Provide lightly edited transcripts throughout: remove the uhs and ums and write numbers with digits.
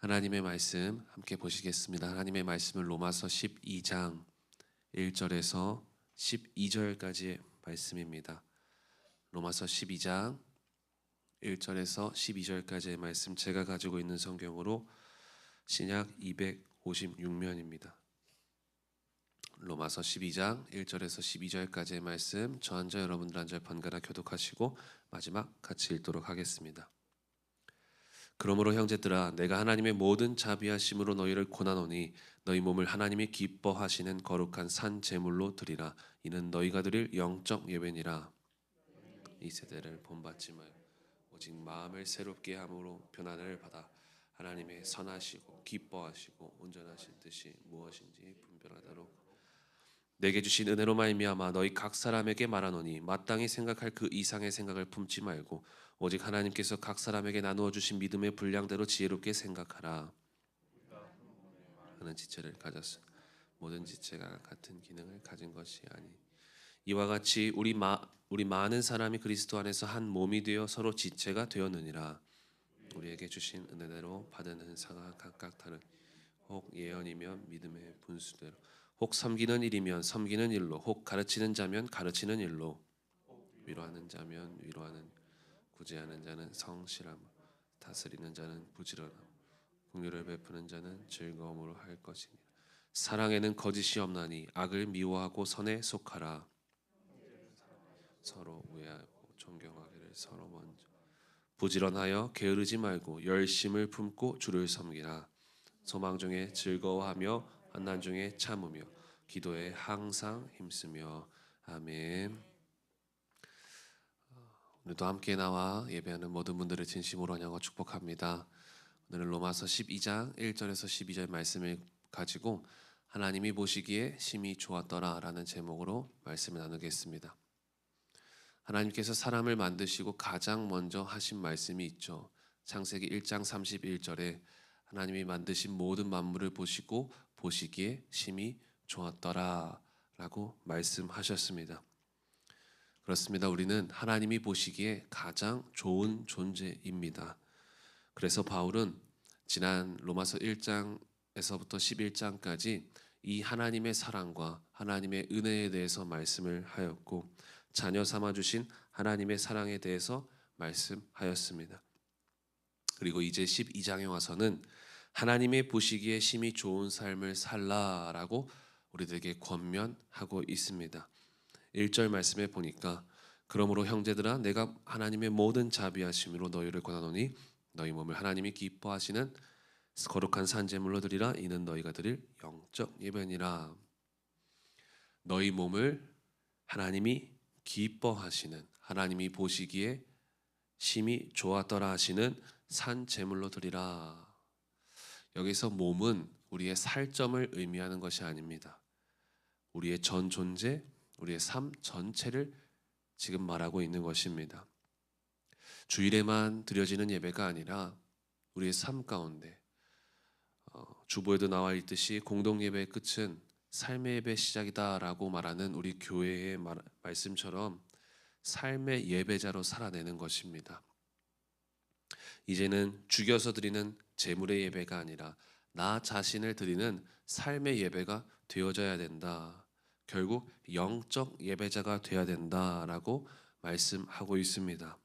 하나님의 말씀 함께 보시겠습니다. 하나님의 말씀은 로마서 12장 1절에서 12절까지의 말씀입니다. 로마서 12장 1절에서 12절까지의 말씀, 제가 가지고 있는 성경으로 신약 256면입니다. 로마서 12장 1절에서 12절까지의 말씀, 저 한 절 여러분들 한 절 번갈아 교독하시고 마지막 같이 읽도록 하겠습니다. 그러므로 형제들아, 내가 하나님의 모든 자비하심으로 너희를 권하노니 너희 몸을 하나님이 기뻐하시는 거룩한 산 제물로 드리라. 이는 너희가 드릴 영적 예배니라. 이 세대를 본받지 말고 오직 마음을 새롭게 함으로 변화를 받아 하나님의 선하시고 기뻐하시고 온전하신 뜻이 무엇인지 분별하도록 내게 주신 은혜로 말미암아 너희 각 사람에게 말하노니 마땅히 생각할 그 이상의 생각을 품지 말고 오직 하나님께서 각 사람에게 나누어 주신 믿음의 분량대로 지혜롭게 생각하라. 하는 지체를 가졌으 모든 지체가 같은 기능을 가진 것이 아니 이와 같이 우리 많은 사람이 그리스도 안에서 한 몸이 되어 서로 지체가 되었느니라. 우리에게 주신 은혜대로 받은 은사가 각각 다른 혹 예언이면 믿음의 분수대로 혹 섬기는 일이면 섬기는 일로 혹 가르치는 자면 가르치는 일로 위로하는 자면 위로하는 구제하는 자는 성실함 다스리는 자는 부지런함 긍휼을 베푸는 자는 즐거움으로 할 것이니 사랑에는 거짓이 없나니 악을 미워하고 선에 속하라. 서로 우애하고 존경하기를 서로 먼저 부지런하여 게으르지 말고 열심을 품고 주를 섬기라. 소망 중에 즐거워하며 환난 중에 참으며 기도에 항상 힘쓰며 아멘. 오늘도 함께 나와 예배하는 모든 분들을 진심으로 환영하고 축복합니다. 오늘은 로마서 12장 1절에서 12절 말씀을 가지고 하나님이 보시기에 심히 좋았더라 라는 제목으로 말씀을 나누겠습니다. 하나님께서 사람을 만드시고 가장 먼저 하신 말씀이 있죠. 창세기 1장 31절에 하나님이 만드신 모든 만물을 보시고 보시기에 심히 좋았더라 라고 말씀하셨습니다. 그렇습니다. 우리는 하나님이 보시기에 가장 좋은 존재입니다. 그래서 바울은 지난 로마서 1장에서부터 11장까지 이 하나님의 사랑과 하나님의 은혜에 대해서 말씀을 하였고 자녀 삼아주신 하나님의 사랑에 대해서 말씀하였습니다. 그리고 이제 12장에 와서는 하나님의 보시기에 심히 좋은 삶을 살라라고 우리들에게 권면하고 있습니다. 1절 말씀에 보니까 그러므로 형제들아 내가 하나님의 모든 자비하심으로 너희를 권하노니 너희 몸을 하나님이 기뻐하시는 거룩한 산제물로 드리라. 이는 너희가 드릴 영적 예배니라. 너희 몸을 하나님이 기뻐하시는 하나님이 보시기에 심히 좋았더라 하시는 산제물로 드리라. 여기서 몸은 우리의 살점을 의미하는 것이 아닙니다. 우리의 전 존재, 우리의 삶 전체를 지금 말하고 있는 것입니다. 주일에만 드려지는 예배가 아니라 우리의 삶 가운데 주보에도 나와 있듯이 공동 예배의 끝은 삶의 예배 시작이다라고 말하는 우리 교회의 말씀처럼 삶의 예배자로 살아내는 것입니다. 이제는 죽여서 드리는 제물의 예배가 아니라 나 자신을 드리는 삶의 예배가 되어져야 된다. 결국 영적 예배자가 되어야 된다라고 말씀하고 있습니다.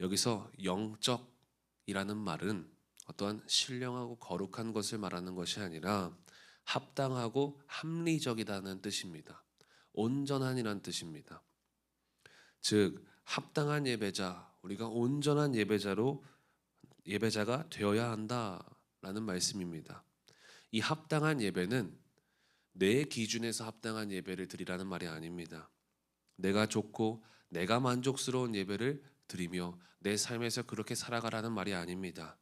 여기서 영적이라는 말은 어떠한 신령하고 거룩한 것을 말하는 것이 아니라 합당하고 합리적이라는 뜻입니다. 온전한이라는 뜻입니다. 즉 합당한 예배자, 우리가 온전한 예배자가 되어야 한다라는 말씀입니다. 이 합당한 예배는 내 기준에서 합당한 예배를 드리라는 말이 아닙니다. 내가 좋고 내가 만족스러운 예배를 드리며 내 삶에서 그렇게 살아가라는 말이 아닙니다.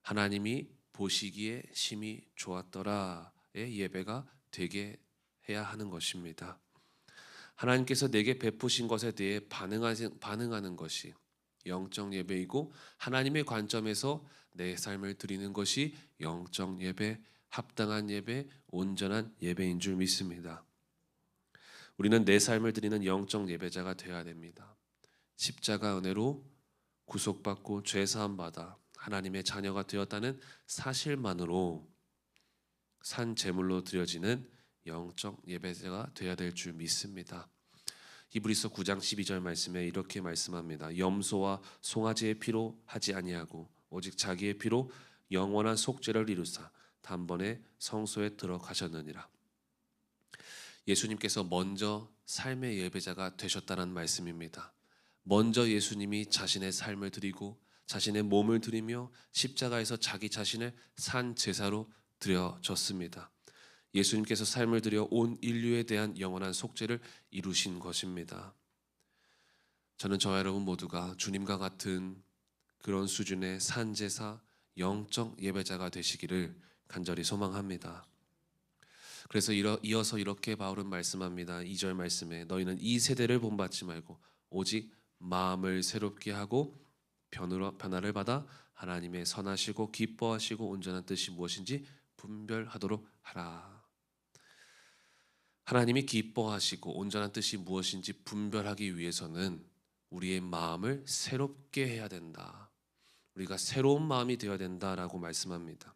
하나님이 보시기에 심히 좋았더라의 예배가 되게 해야 하는 것입니다. 하나님께서 내게 베푸신 것에 대해 반응하는 것이 영적 예배이고 하나님의 관점에서 내 삶을 드리는 것이 영적 예배, 합당한 예배, 온전한 예배인 줄 믿습니다. 우리는 내 삶을 드리는 영적 예배자가 되어야 됩니다. 십자가 은혜로 구속받고 죄사함 받아 하나님의 자녀가 되었다는 사실만으로 산 제물로 드려지는 영적 예배자가 되어야 될 줄 믿습니다. 히브리서 9장 12절 말씀에 이렇게 말씀합니다. 염소와 송아지의 피로 하지 아니하고 오직 자기의 피로 영원한 속죄를 이루사 단번에 성소에 들어가셨느니라. 예수님께서 먼저 삶의 예배자가 되셨다는 말씀입니다. 먼저 예수님이 자신의 삶을 드리고 자신의 몸을 드리며 십자가에서 자기 자신을 산 제사로 드려졌습니다. 예수님께서 삶을 들여 온 인류에 대한 영원한 속죄를 이루신 것입니다. 저는 저와 여러분 모두가 주님과 같은 그런 수준의 산제사 영적 예배자가 되시기를 간절히 소망합니다. 그래서 이어서 이렇게 바울은 말씀합니다. 2절 말씀에 너희는 이 세대를 본받지 말고 오직 마음을 새롭게 하고 변화를 받아 하나님의 선하시고 기뻐하시고 온전한 뜻이 무엇인지 분별하도록 하라. 하나님이 기뻐하시고 온전한 뜻이 무엇인지 분별하기 위해서는 우리의 마음을 새롭게 해야 된다. 우리가 새로운 마음이 되어야 된다라고 말씀합니다.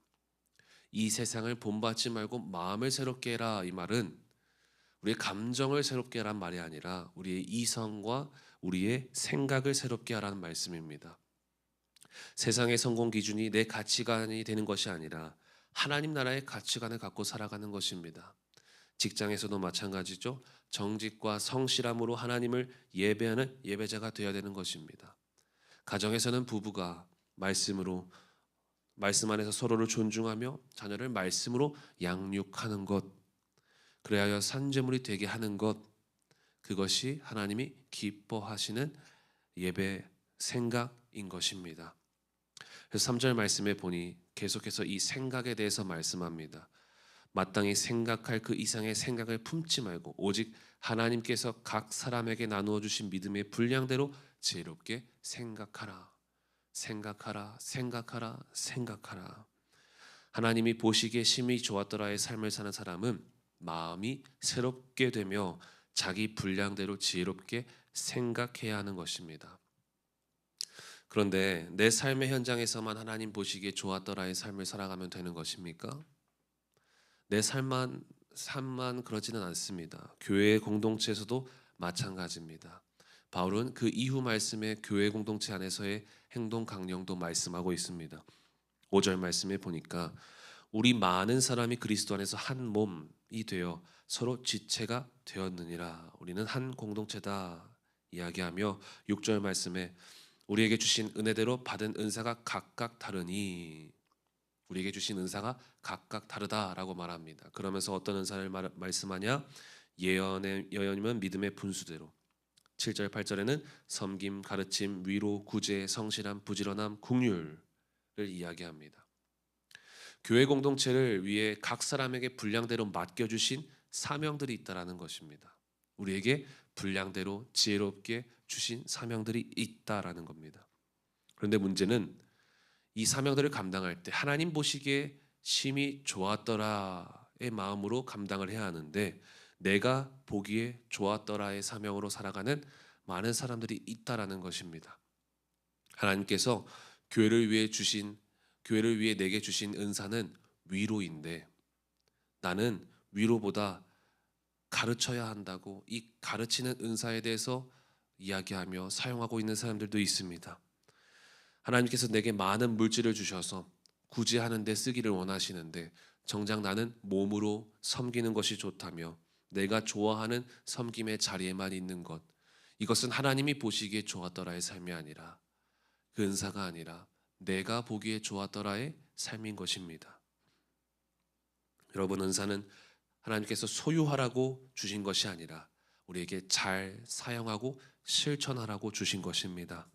이 세상을 본받지 말고 마음을 새롭게 해라. 이 말은 우리의 감정을 새롭게 하라는 말이 아니라 우리의 이성과 우리의 생각을 새롭게 하라는 말씀입니다. 세상의 성공 기준이 내 가치관이 되는 것이 아니라 하나님 나라의 가치관을 갖고 살아가는 것입니다. 직장에서도 마찬가지죠. 정직과 성실함으로 하나님을 예배하는 예배자가 되어야 되는 것입니다. 가정에서는 부부가 말씀 안에서 서로를 존중하며 자녀를 말씀으로 양육하는 것, 그래야 산제물이 되게 하는 것, 그것이 하나님이 기뻐하시는 예배 생각인 것입니다. 그래서 3절 말씀에 보니 계속해서 이 생각에 대해서 말씀합니다. 마땅히 생각할 그 이상의 생각을 품지 말고 오직 하나님께서 각 사람에게 나누어 주신 믿음의 분량대로 지혜롭게 생각하라. 생각하라. 생각하라. 생각하라. 하나님이 보시기에 심히 좋았더라의 삶을 사는 사람은 마음이 새롭게 되며 자기 분량대로 지혜롭게 생각해야 하는 것입니다. 그런데 내 삶의 현장에서만 하나님 보시기에 좋았더라의 삶을 살아가면 되는 것입니까? 내 삶만 그러지는 않습니다. 교회 공동체에서도 마찬가지입니다. 바울은 그 이후 말씀에 교회 공동체 안에서의 행동 강령도 말씀하고 있습니다. 5절 말씀에 보니까 우리 많은 사람이 그리스도 안에서 한 몸이 되어 서로 지체가 되었느니라. 우리는 한 공동체다 이야기하며 6절 말씀에 우리에게 주신 은혜대로 받은 은사가 각각 다르니, 우리에게 주신 은사가 각각 다르다라고 말합니다. 그러면서 어떤 은사를 말씀하냐? 예언이면 믿음의 분수대로, 7절 8절에는 섬김, 가르침, 위로, 구제, 성실함, 부지런함, 긍휼을 이야기합니다. 교회 공동체를 위해 각 사람에게 분량대로 맡겨주신 사명들이 있다라는 것입니다. 우리에게 분량대로 지혜롭게 주신 사명들이 있다라는 겁니다. 그런데 문제는 이 사명들을 감당할 때 하나님 보시기에 심히 좋았더라의 마음으로 감당을 해야 하는데, 내가 보기에 좋았더라의 사명으로 살아가는 많은 사람들이 있다라는 것입니다. 하나님께서 교회를 위해 내게 주신 은사는 위로인데, 나는 위로보다 가르쳐야 한다고 이 가르치는 은사에 대해서 이야기하며 사용하고 있는 사람들도 있습니다. 하나님께서 내게 많은 물질을 주셔서 구제하는 데 쓰기를 원하시는데, 정작 나는 몸으로 섬기는 것이 좋다며 내가 좋아하는 섬김의 자리에만 있는 것, 이것은 하나님이 보시기에 좋았더라의 삶이 아니라, 그 은사가 아니라 내가 보기에 좋았더라의 삶인 것입니다. 여러분, 은사는 하나님께서 소유하라고 주신 것이 아니라 우리에게 잘 사용하고 실천하라고 주신 것입니다.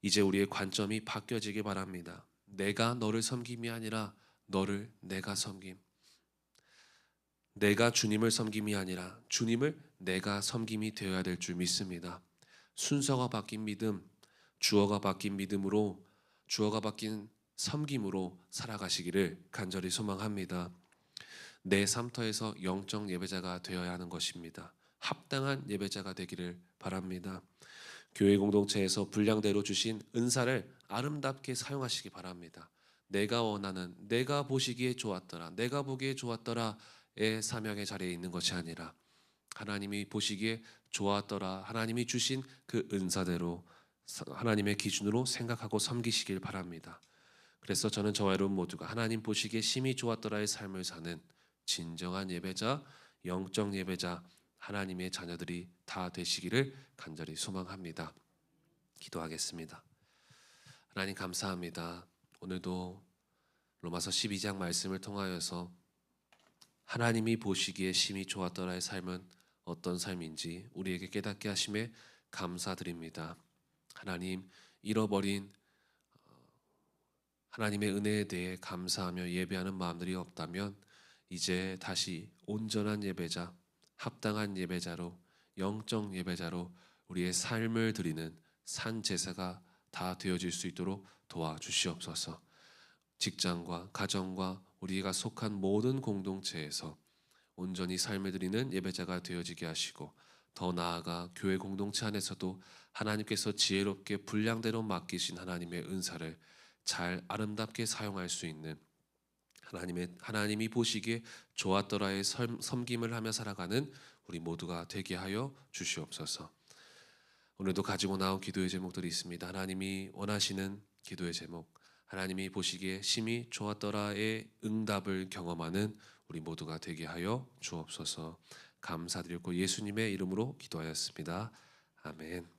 이제 우리의 관점이 바뀌어지기 바랍니다. 내가 너를 섬김이 아니라 너를 내가 섬김. 내가 주님을 섬김이 아니라 주님을 내가 섬김이 되어야 될 줄 믿습니다. 순서가 바뀐 믿음, 주어가 바뀐 믿음으로, 주어가 바뀐 섬김으로 살아가시기를 간절히 소망합니다. 내 삶터에서 영적 예배자가 되어야 하는 것입니다. 합당한 예배자가 되기를 바랍니다. 교회 공동체에서 분량대로 주신 은사를 아름답게 사용하시기 바랍니다. 내가 원하는, 내가 보시기에 좋았더라, 내가 보기에 좋았더라의 사명의 자리에 있는 것이 아니라 하나님이 보시기에 좋았더라, 하나님이 주신 그 은사대로 하나님의 기준으로 생각하고 섬기시길 바랍니다. 그래서 저는 저와 여러분 모두가 하나님 보시기에 심히 좋았더라의 삶을 사는 진정한 예배자, 영적 예배자, 하나님의 자녀들이 다 되시기를 간절히 소망합니다. 기도하겠습니다. 하나님 감사합니다. 오늘도 로마서 12장 말씀을 통하여서 하나님이 보시기에 심히 좋았더라의 삶은 어떤 삶인지 우리에게 깨닫게 하심에 감사드립니다. 하나님, 잃어버린 하나님의 은혜에 대해 감사하며 예배하는 마음들이 없다면 이제 다시 온전한 예배자, 합당한 예배자로, 영적 예배자로 우리의 삶을 드리는 산 제사가 다 되어질 수 있도록 도와주시옵소서. 직장과 가정과 우리가 속한 모든 공동체에서 온전히 삶을 드리는 예배자가 되어지게 하시고, 더 나아가 교회 공동체 안에서도 하나님께서 지혜롭게 분량대로 맡기신 하나님의 은사를 잘 아름답게 사용할 수 있는 하나님이 보시기에 좋았더라의 섬김을 하며 살아가는 우리 모두가 되게 하여 주시옵소서. 오늘도 가지고 나온 기도의 제목들이 있습니다. 하나님이 원하시는 기도의 제목, 하나님이 보시기에 심히 좋았더라의 응답을 경험하는 우리 모두가 되게 하여 주옵소서. 감사드리고 예수님의 이름으로 기도하였습니다. 아멘.